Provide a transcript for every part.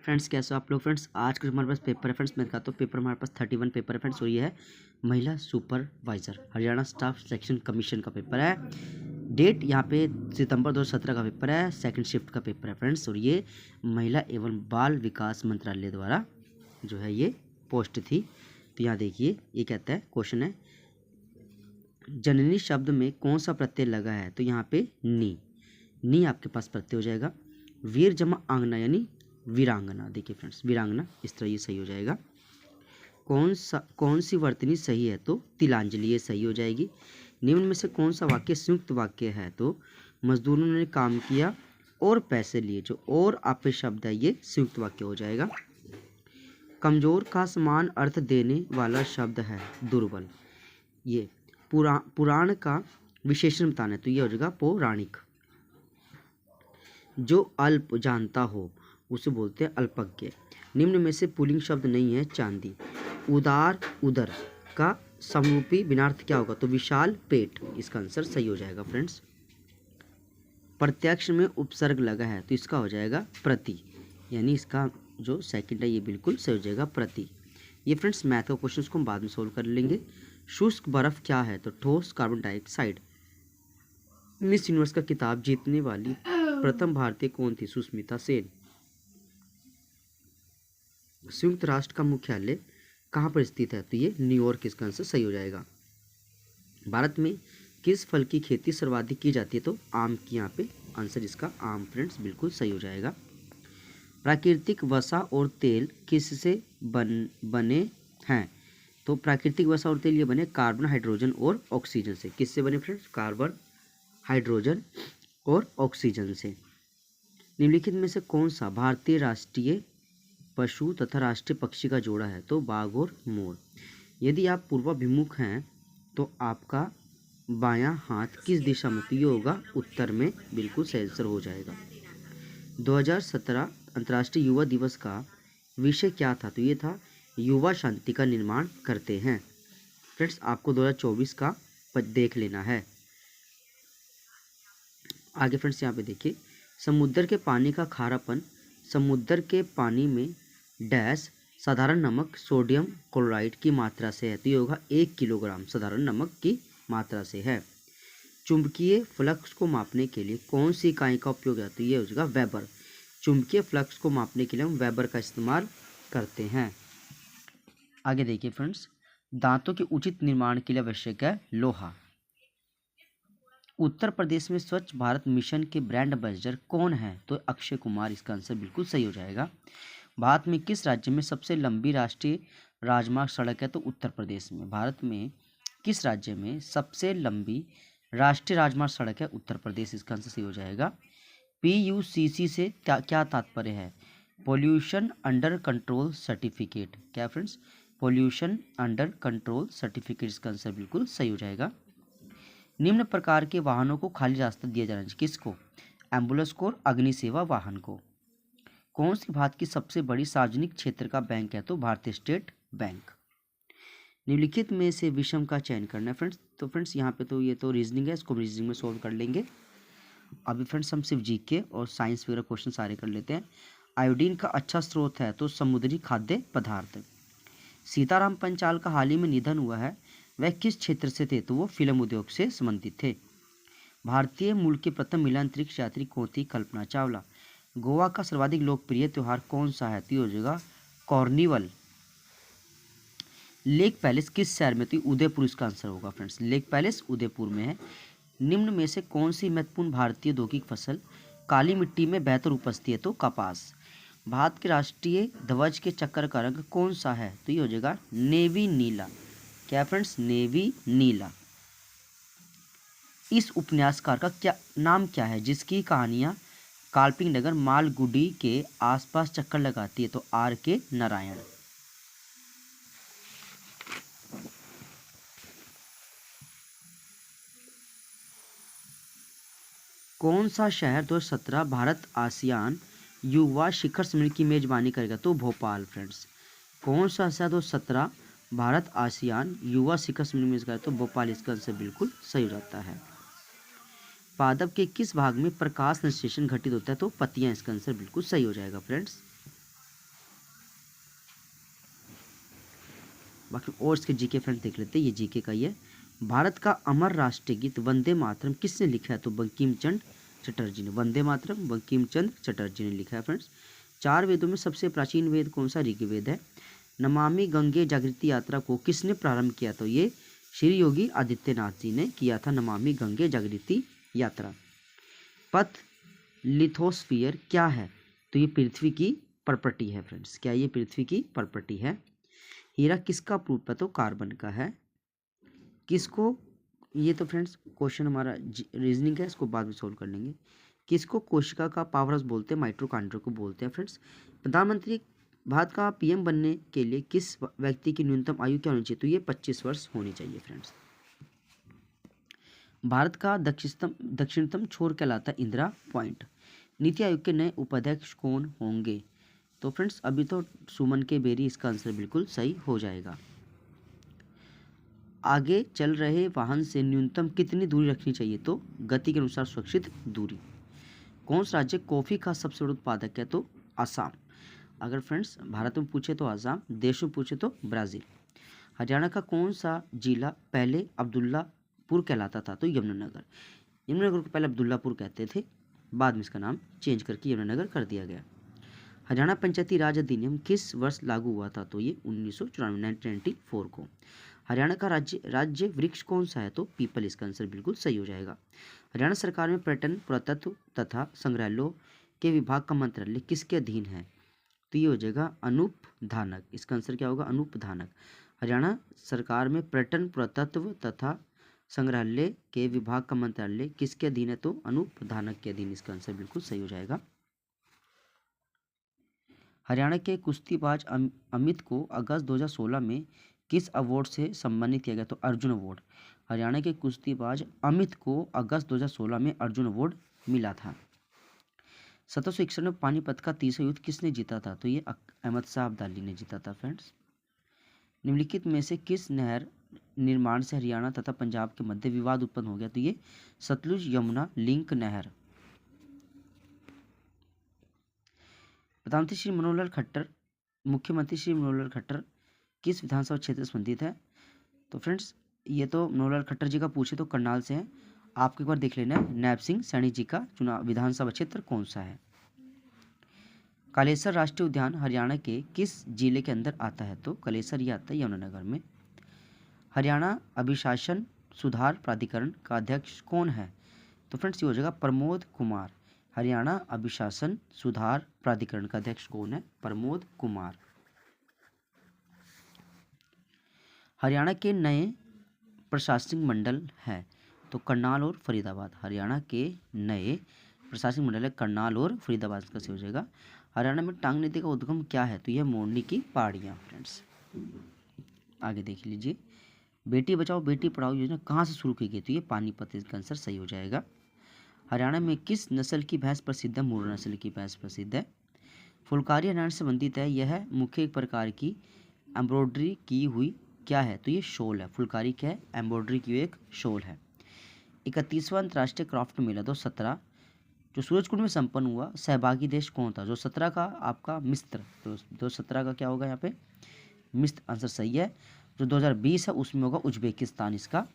Friends, कैसे हो आप लोग। फ्रेंड्स, आज का हमारे पास पेपर है। फ्रेंड्स, मैं दिखाता हूँ पेपर हमारे पास 31 पेपर है फ्रेंड्स। और ये है महिला supervisor Haryana staff selection commission का पेपर है। डेट यहाँ पे सितंबर 2017 का पेपर है। सेकंड शिफ्ट का पेपर है फ्रेंड्स। और ये महिला एवं बाल विकास मंत्रालय द्वारा जो है ये पोस्ट थी। तो यहाँ देखिए, ये कहता है, क्वेश्चन है, जननी शब्द में कौन सा प्रत्यय लगा है। तो यहाँ पे नी आपके पास प्रत्यय हो जाएगा। वीर जमा आंगना यानी वीरांगना। देखिए फ्रेंड्स, वीरांगना, इस तरह ये सही हो जाएगा। कौन सी वर्तनी सही है। तो तिलांजलि, ये सही हो जाएगी। निम्न में से कौन सा वाक्य संयुक्त वाक्य है। तो मजदूरों ने काम किया और पैसे लिए। जो और आपे शब्द है ये संयुक्त वाक्य हो जाएगा। कमजोर का समान अर्थ देने वाला शब्द है दुर्बल। ये पुराण का विशेषण बताना है, तो ये हो जाएगा पौराणिक। जो अल्प जानता हो उसे बोलते हैं अल्पज्ञ। निम्न में से पुल्लिंग शब्द नहीं है चांदी। उदार उदर का समरूपी विनार्थ क्या होगा। तो विशाल पेट, इसका आंसर सही हो जाएगा फ्रेंड्स। प्रत्यक्ष में उपसर्ग लगा है, तो इसका हो जाएगा प्रति, यानी इसका जो सेकंड है ये बिल्कुल सही हो जाएगा प्रति। ये फ्रेंड्स मैथ का क्वेश्चन, को हम बाद में सोल्व कर लेंगे। शुष्क बर्फ क्या है। तो ठोस कार्बन डाइऑक्साइड। मिस यूनिवर्स का किताब जीतने वाली प्रथम भारतीय कौन थी। सुष्मिता सेन। संयुक्त राष्ट्र का मुख्यालय कहाँ पर स्थित है। तो ये न्यूयॉर्क, इसका आंसर सही हो जाएगा। भारत में किस फल की खेती सर्वाधिक की जाती है। तो आम की, यहाँ पे आंसर इसका आम फ्रेंड्स बिल्कुल सही हो जाएगा। प्राकृतिक वसा और तेल किससे बने हैं। तो प्राकृतिक वसा और तेल ये बने कार्बन, हाइड्रोजन और ऑक्सीजन से। किससे बने फ्रेंड्स। कार्बन, हाइड्रोजन और ऑक्सीजन से। निम्नलिखित में से कौन सा भारतीय राष्ट्रीय पशु तथा राष्ट्रीय पक्षी का जोड़ा है। तो बाघ और मोर। यदि आप पूर्वाभिमुख हैं तो आपका बायां हाथ किस दिशा में। तो ये होगा उत्तर में, बिल्कुल सही आंसर हो जाएगा। 2017 अंतर्राष्ट्रीय युवा दिवस का विषय क्या था। तो ये था युवा शांति का निर्माण करते हैं। फ्रेंड्स, आपको 2024 का देख लेना है। आगे फ्रेंड्स यहाँ पे देखिए, समुद्र के पानी का खारापन समुद्र के पानी में डैश साधारण नमक सोडियम क्लोराइड की मात्रा से है। तो ये होगा 1 किलोग्राम साधारण नमक की मात्रा से है। चुंबकीय फ्लक्स को मापने के लिए कौन सी इकाई का उपयोग है। तो ये हो जाएगा वेबर। चुंबकीय फ्लक्स को मापने के लिए हम वेबर का इस्तेमाल करते हैं। आगे देखिए फ्रेंड्स, दांतों के उचित निर्माण के लिए आवश्यक है लोहा। उत्तर प्रदेश में स्वच्छ भारत मिशन के ब्रांड एम्बेसडर कौन है। तो अक्षय कुमार, इसका आंसर बिल्कुल सही हो जाएगा। भारत में किस राज्य में सबसे लंबी राष्ट्रीय राजमार्ग सड़क है। तो उत्तर प्रदेश में। भारत में किस राज्य में सबसे लंबी राष्ट्रीय राजमार्ग सड़क है। उत्तर प्रदेश, इसका आंसर सही हो जाएगा। PUCC से क्या तात्पर्य है। Pollution under control certificate. क्या friends, pollution under control certificate, इसका आंसर बिल्कुल सही हो जाएगा। निम्न प्रकार के वाहनों को खाली रास्ता दिया जाना चाहिए। किसको। एम्बुलेंस को और अग्निसेवा वाहन को। कौन सी भारत की सबसे बड़ी सार्वजनिक क्षेत्र का बैंक है। तो भारतीय स्टेट बैंक। निम्नलिखित में से विषम का चयन करना है फ्रेंड्स। तो फ्रेंड्स यहाँ पे तो ये तो रीजनिंग है, इसको रीजनिंग में सोल्व कर लेंगे। अभी फ्रेंड्स हम सिर्फ जीके और साइंस वगैरह क्वेश्चन सारे कर लेते हैं। आयोडीन का अच्छा स्रोत है। तो समुद्री खाद्य पदार्थ। सीताराम पंचाल का हाल ही में निधन हुआ है, वह किस क्षेत्र से थे। तो वो फिल्म उद्योग से संबंधित थे। भारतीय मूल के प्रथम महिला अंतरिक्ष यात्री कौन थी। कल्पना चावला। गोवा का सर्वाधिक लोकप्रिय त्यौहार कौन सा है। तो ये हो जाएगा कॉर्निवल। लेक पैलेस किस शहर में। तो उदयपुर, इसका आंसर होगा फ्रेंड्स। लेक पैलेस उदयपुर में है। निम्न में से कौन सी महत्वपूर्ण भारतीय औद्योगिक फसल काली मिट्टी में बेहतर उपजती है। तो कपास। भारत के राष्ट्रीय ध्वज के चक्कर का रंग कौन सा है। तो ये हो जाएगा नेवी नीला। क्या फ्रेंड्स, नेवी नीला। इस उपन्यासकार का नाम क्या है जिसकी कहानियां काल्पनिक नगर मालगुडी के आसपास चक्कर लगाती है। तो RK नारायण। कौन सा शहर 2017 भारत आसियान युवा शिखर सम्मेलन की मेजबानी करेगा। तो भोपाल फ्रेंड्स। कौन सा शहर 2017 भारत आसियान युवा शिखर सम्मेलन में करेगा। तो भोपाल, इसका आंसर बिल्कुल सही हो जाता है। पादप के किस भाग में प्रकाश संश्लेषण घटित होता है। तो पत्तियां, इसका आंसर बिल्कुल सही हो जाएगा फ्रेंड्स। बाकी और इसके जीके फ्रेंड देख लेते हैं, ये जीके का ही है। भारत का अमर राष्ट्रीय गीत वंदे मातरम किसने लिखा है? तो बंकिम चंद्र चटर्जी ने। वंदे मातरम बंकिम चंद्र चटर्जी ने लिखा है फ्रेंड्स। 4 वेदों में सबसे प्राचीन वेद कौन सा? ऋग्वेद है। नमामि गंगे जागृति यात्रा को किसने प्रारंभ किया? तो ये श्री योगी आदित्यनाथ जी ने किया था, नमामि गंगे जागृति यात्रा। पथ लिथोस्फीयर क्या है? तो ये पृथ्वी की प्रॉपर्टी है फ्रेंड्स। क्या ये पृथ्वी की प्रॉपर्टी है? हीरा किसका प्रूफ है? तो कार्बन का है। किसको, ये तो फ्रेंड्स क्वेश्चन हमारा रीजनिंग है, इसको बाद में सोल्व कर लेंगे। किसको कोशिका का पावर हाउस बोलते हैं? माइटोकॉन्ड्रिया को बोलते हैं फ्रेंड्स। प्रधानमंत्री भारत का पीएम बनने के लिए किस व्यक्ति की न्यूनतम आयु क्या होनी चाहिए? तो ये 25 वर्ष होनी चाहिए फ्रेंड्स। भारत का दक्षिणतम छोर कहलाता है इंदिरा पॉइंट। नीति आयोग के नए उपाध्यक्ष कौन होंगे? तो फ्रेंड्स अभी तो सुमन के बेरी इसका आंसर बिल्कुल सही हो जाएगा। आगे चल रहे वाहन से न्यूनतम कितनी दूरी रखनी चाहिए? तो गति के अनुसार सुरक्षित दूरी। कौन सा राज्य कॉफ़ी का सबसे बड़ा उत्पादक है? तो असम। अगर फ्रेंड्स भारत में पूछे तो असम, देश में पूछे तो ब्राज़ील। हरियाणा का कौन सा जिला पहले अब्दुल्लापुर कहलाता था? तो यमुनानगर। यमुनानगर को पहले अब्दुल्लापुर कहते थे, बाद में इसका नाम चेंज करके यमुनानगर कर दिया गया। हरियाणा पंचायती राज अधिनियम किस वर्ष लागू हुआ था? तो ये 1994 को। हरियाणा का राज्य वृक्ष कौन सा है? तो पीपल इसका आंसर बिल्कुल सही हो जाएगा। हरियाणा सरकार में पर्यटन, पुरातत्व तथा संग्रहालयों के विभाग का मंत्रालय किसके अधीन है? तो ये हो जाएगा अनूप धानक। इसका आंसर क्या होगा? अनूप धानक। हरियाणा सरकार में पर्यटन, पुरातत्व तथा संग्रहालय के विभाग का मंत्रालय किसके अधीन है? तो अनूप धानक के अधीन। इसका आंसर बिल्कुल सही हो जाएगा। हरियाणा के कुश्तीबाज अमित को अगस्त 2016 में किस अवार्ड से सम्मानित किया गया? तो अर्जुन अवार्ड। हरियाणा के कुश्तीबाज अमित को अगस्त 2016 में अर्जुन अवार्ड मिला था। 1761 में पानीपत का तीसरा युद्ध किसने जीता था? तो ये अहमद शाह अब्दाली ने जीता था फ्रेंड्स। निम्नलिखित में से किस नहर निर्माण से हरियाणा तथा पंजाब के मध्य विवाद उत्पन्न हो गया? तो ये सतलुज यमुना लिंक नहर। प्रधानमंत्री श्री मनोहर लाल खट्टर, मुख्यमंत्री श्री मनोहर लाल खट्टर किस विधानसभा क्षेत्र से संबंधित है? तो फ्रेंड्स ये तो मनोहर लाल खट्टर जी का पूछे तो करनाल से है। आपको एक बार देख लेना है नैब सिंह सैनी जी का चुनाव विधानसभा क्षेत्र कौन सा है। कालेसर राष्ट्रीय उद्यान हरियाणा के किस जिले के अंदर आता है? तो कालेसर ये आता है यमुनानगर में। हरियाणा अभिशासन सुधार प्राधिकरण का अध्यक्ष कौन है? तो फ्रेंड्स ये हो जाएगा प्रमोद कुमार। हरियाणा अभिशासन सुधार प्राधिकरण का अध्यक्ष कौन है? प्रमोद कुमार। हरियाणा के नए प्रशासनिक मंडल हैं तो करनाल और फरीदाबाद। हरियाणा के नए प्रशासनिक मंडल है करनाल और फरीदाबाद का से हो जाएगा। हरियाणा में टांग नदी का उद्गम क्या है? तो यह मोरनी की पहाड़ियाँ फ्रेंड्स। आगे देख लीजिए, बेटी बचाओ बेटी पढ़ाओ योजना कहाँ से शुरू की गई? तो ये पानीपत, इसका आंसर सही हो जाएगा। हरियाणा में किस नस्ल की भैंस प्रसिद्ध है? मुर्रा नस्ल की भैंस प्रसिद्ध है। फुलकारी हरियाणा से संबंधित है, यह मुख्य एक प्रकार की एम्ब्रॉयडरी की हुई क्या है? तो ये शॉल है। फुलकारी क्या है? एम्ब्रॉयडरी की एक शॉल है। 31वां अंतर्राष्ट्रीय क्राफ्ट मेला 2017 जो सूरजकुंड में संपन्न हुआ, सहभागी देश कौन था? जो 17 का आपका मिस्र, तो 2017 का क्या होगा यहाँ पे? मिस्र आंसर सही है। जो 2020 है उसमें होगा उज्बेकिस्तान, इसका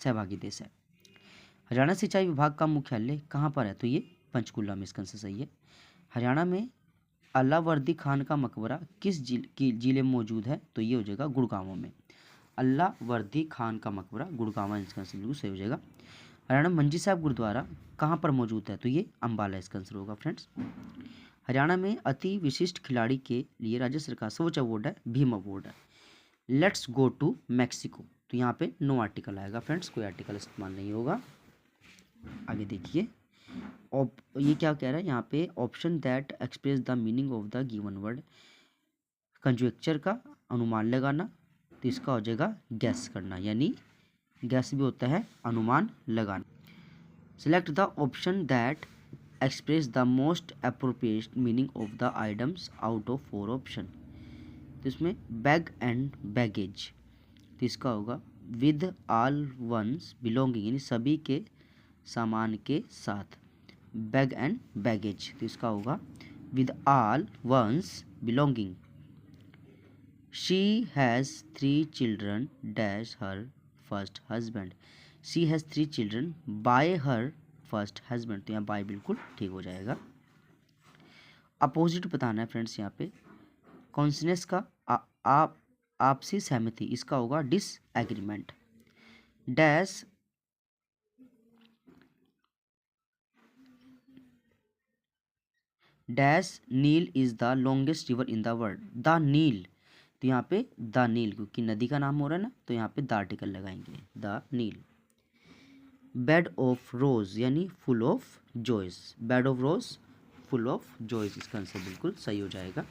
सहभागी देश है। हरियाणा सिंचाई विभाग का मुख्यालय कहाँ पर है? तो ये पंचकुला में, इसका आंसर सही है। हरियाणा में अलावर्दी खान का मकबरा किस जिले में मौजूद है? तो ये हो जाएगा गुड़गांव में। अलावर्दी खान का मकबरा गुड़गांव, इसका आंसर बिल्कुल सही हो जाएगा। हरियाणा मंजी साहब गुरुद्वारा कहाँ पर मौजूद है? तो ये अम्बाला, इसका आंसर होगा फ्रेंड्स। हरियाणा में अति विशिष्ट खिलाड़ी के लिए राज्य सरकार सर्वोच्च अवार्ड है भीम अवार्ड है। लेट्स गो टू मैक्सिको, तो यहाँ पे नो आर्टिकल आएगा फ्रेंड्स, कोई आर्टिकल इस्तेमाल नहीं होगा। आगे देखिए, ये क्या कह रहा है यहाँ पे? Option that express the meaning of the given word, conjuncture का अनुमान लगाना, तो इसका हो जाएगा गैस करना, यानी गैस भी होता है अनुमान लगाना। Select the option that express the most appropriate meaning of the items out of 4 option. तो इसमें बैग एंड बैगेज, तो इसका होगा विद ऑल वंस बिलोंगिंग, यानी सभी के सामान के साथ। बैग एंड बैगेज, तो इसका होगा with all one's belonging. She has 3 children dash her first husband. She has 3 children by her first husband, तो यहाँ बाय बिल्कुल ठीक हो जाएगा। अपोजिट बताना है फ्रेंड्स यहाँ पे। कॉन्सनेस का आपसी सहमति, इसका होगा disagreement. Dash dash Nile is the longest river in the world. The Nile, तो यहाँ पे द नील क्योंकि नदी का नाम हो रहा है ना, तो यहाँ पे द आर्टिकल लगाएंगे, the Nile. Bed of rose यानी full of joys. Bed of rose full of joys, इसका आंसर बिल्कुल सही हो जाएगा।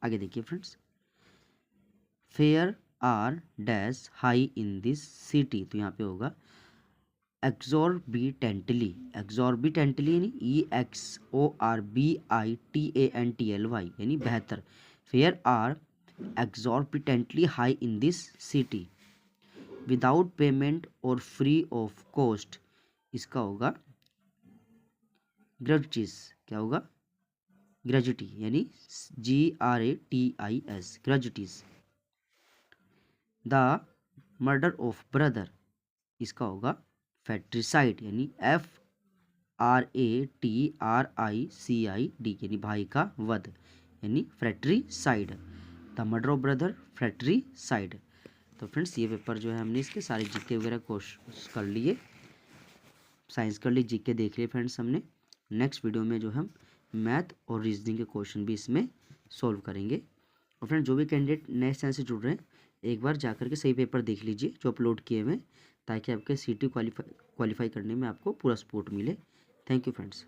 आगे देखिए friends, fare are dash high in this city, तो यहाँ पे होगा एक्सॉर्बिटेंटली। एक्सॉर्बिटेंटली यानी EXORBITANTLY यानी बेहतर। Fare are exorbitantly high in this city without payment और फ्री ऑफ कॉस्ट, इसका होगा ग्रेजुटीज। क्या होगा? ग्रेजुटी यानी GRATIS, gratuities. The murder of brother, इसका होगा फैट्रिसाइड यानी FRATRICID यानी भाई का वध यानी fratricide. The murder of brother fratricide. तो फ्रेंड्स ये पेपर जो है हमने इसके सारे जीके वगैरह कोर्स कर लिए, साइंस कर ली, जीके देख लिए फ्रेंड्स हमने। नेक्स्ट वीडियो में जो हम मैथ और रीजनिंग के क्वेश्चन भी इसमें सॉल्व करेंगे। और फ्रेंड्स जो भी कैंडिडेट नए चैनल से जुड़ रहे हैं, एक बार जाकर के सही पेपर देख लीजिए जो अपलोड किए हुए, ताकि आपके CT क्वालिफाई करने में आपको पूरा सपोर्ट मिले। Thank you friends.